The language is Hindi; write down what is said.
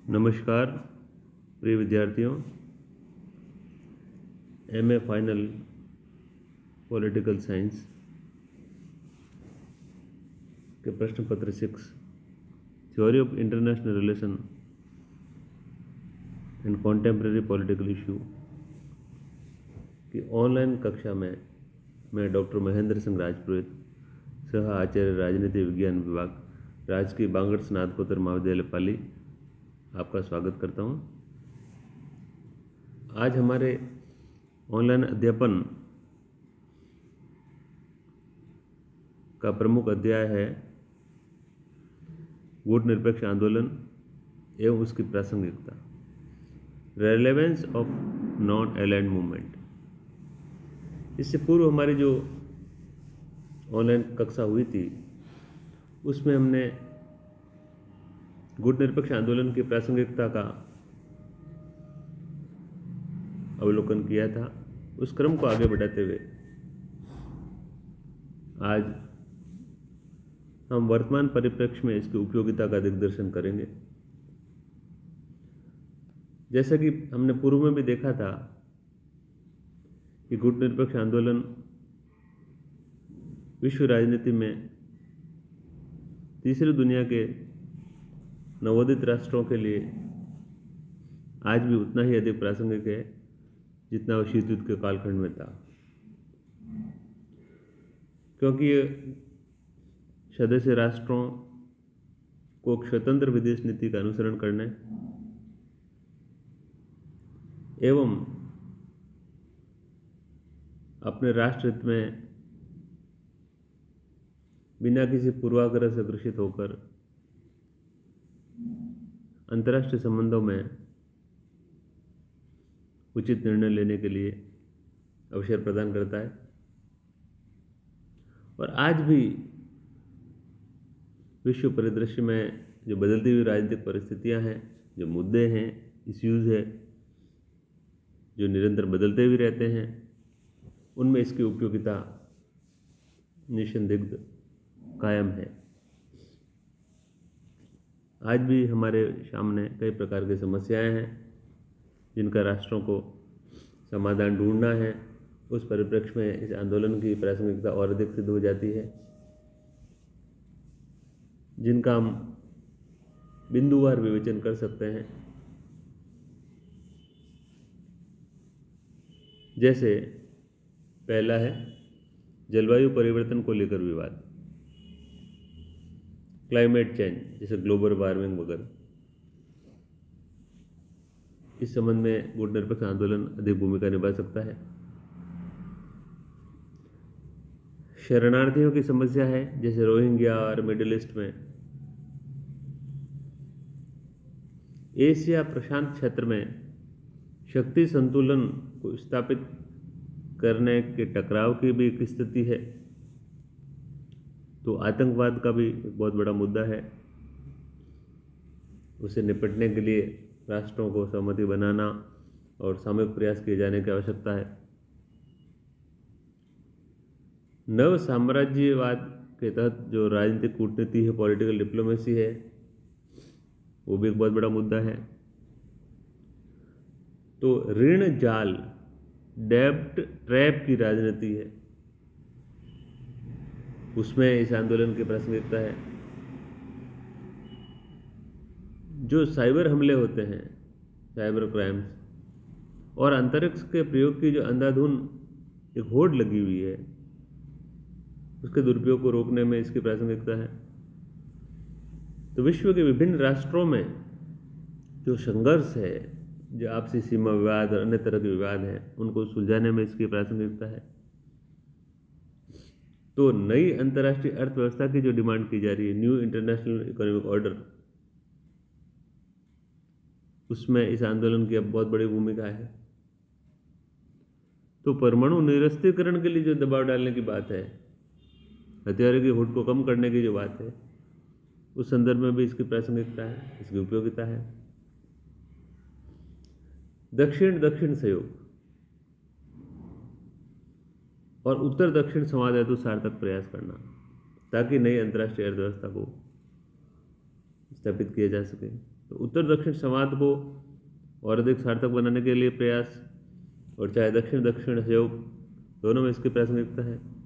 नमस्कार प्रिय विद्यार्थियों। एमए फाइनल पॉलिटिकल साइंस के प्रश्न पत्र 6 theory of international relation and contemporary political issue की ऑनलाइन कक्षा में मैं डॉक्टर महेंद्र सिंह राजपुरोहित, सह आचार्य राजनीति विज्ञान विभाग, राजकीय बांगड़ स्नातकोत्तर महाविद्यालय पाली, आपका स्वागत करता हूं। आज हमारे ऑनलाइन अध्यापन का प्रमुख अध्याय है गुट निरपेक्ष आंदोलन एवं उसकी प्रासंगिकता, relevance of non aligned movement. इससे पूर्व हमारी जो ऑनलाइन कक्षा हुई थी उसमें हमने गुट निरपेक्ष आंदोलन की प्रासंगिकता का अवलोकन किया था। उस क्रम को आगे बढ़ाते हुए आज हम वर्तमान परिप्रेक्ष्य में इसकी उपयोगिता का दिग्दर्शन करेंगे। जैसा कि हमने पूर्व में भी देखा था कि गुट निरपेक्ष आंदोलन विश्व राजनीति में तीसरी दुनिया के नवोदित राष्ट्रों के लिए आज भी उतना ही अधिक प्रासंगिक है जितना वह शीत युद्ध के कालखंड में था, क्योंकि ये सदस्य राष्ट्रों को स्वतंत्र विदेश नीति का अनुसरण करने एवं अपने राष्ट्र हित में बिना किसी पूर्वाग्रह से ग्रसित होकर अंतर्राष्ट्रीय संबंधों में उचित निर्णय लेने के लिए अवसर प्रदान करता है। और आज भी विश्व परिदृश्य में जो बदलती हुई राजनीतिक परिस्थितियां हैं, जो मुद्दे हैं, इश्यूज है, जो निरंतर बदलते हुए रहते हैं, उनमें इसकी उपयोगिता निसंदिग्ध कायम है। आज भी हमारे सामने कई प्रकार की समस्याएं हैं जिनका राष्ट्रों को समाधान ढूंढना है। उस परिप्रेक्ष्य में इस आंदोलन की प्रासंगिकता और अधिक सिद्ध हो जाती है, जिनका हम बिंदुवार विवेचन कर सकते हैं। जैसे पहला है जलवायु परिवर्तन को लेकर विवाद, क्लाइमेट चेंज, जैसे ग्लोबल वार्मिंग वगैरह। इस संबंध में गुट निरपेक्ष आंदोलन अधिक भूमिका निभा सकता है। शरणार्थियों की समस्या है, जैसे रोहिंग्या और मिडिल ईस्ट में। एशिया प्रशांत क्षेत्र में शक्ति संतुलन को स्थापित करने के टकराव की भी एक स्थिति है। तो आतंकवाद का भी एक बहुत बड़ा मुद्दा है। उसे निपटने के लिए राष्ट्रों को सहमति बनाना और सामूहिक प्रयास किए जाने की आवश्यकता है। नव साम्राज्यवाद के तहत जो राजनीतिक कूटनीति है, पॉलिटिकल डिप्लोमेसी है, वो भी एक बहुत बड़ा मुद्दा है। तो ऋण जाल, डेब्ट ट्रैप की राजनीति है, उसमें इस आंदोलन की प्रासंगिकता है। जो साइबर हमले होते हैं, साइबर क्राइम्स, और अंतरिक्ष के प्रयोग की जो अंधाधुन एक होड़ लगी हुई है, उसके दुरुपयोग को रोकने में इसकी प्रासंगिकता है। तो विश्व के विभिन्न राष्ट्रों में जो संघर्ष है, जो आपसी सीमा विवाद और अन्य तरह के विवाद हैं, उनको सुलझाने में इसकी प्रासंगिकता है। तो नई अंतर्राष्ट्रीय अर्थव्यवस्था की जो डिमांड की जा रही है, न्यू इंटरनेशनल इकोनॉमिक ऑर्डर, उसमें इस आंदोलन की अब बहुत बड़ी भूमिका है। तो परमाणु निरस्त्रीकरण के लिए जो दबाव डालने की बात है, हथियारों की होड़ को कम करने की जो बात है, उस संदर्भ में भी इसकी प्रासंगिकता है, इसकी उपयोगिता है। दक्षिण दक्षिण सहयोग और उत्तर दक्षिण संवाद हेतु सार्थक प्रयास करना, ताकि नई अंतर्राष्ट्रीय अर्थव्यवस्था को स्थापित किया जा सके। तो उत्तर दक्षिण संवाद को और अधिक सार्थक बनाने के लिए प्रयास, और चाहे दक्षिण दक्षिण सहयोग, दोनों में इसकी प्रासंगिकता है।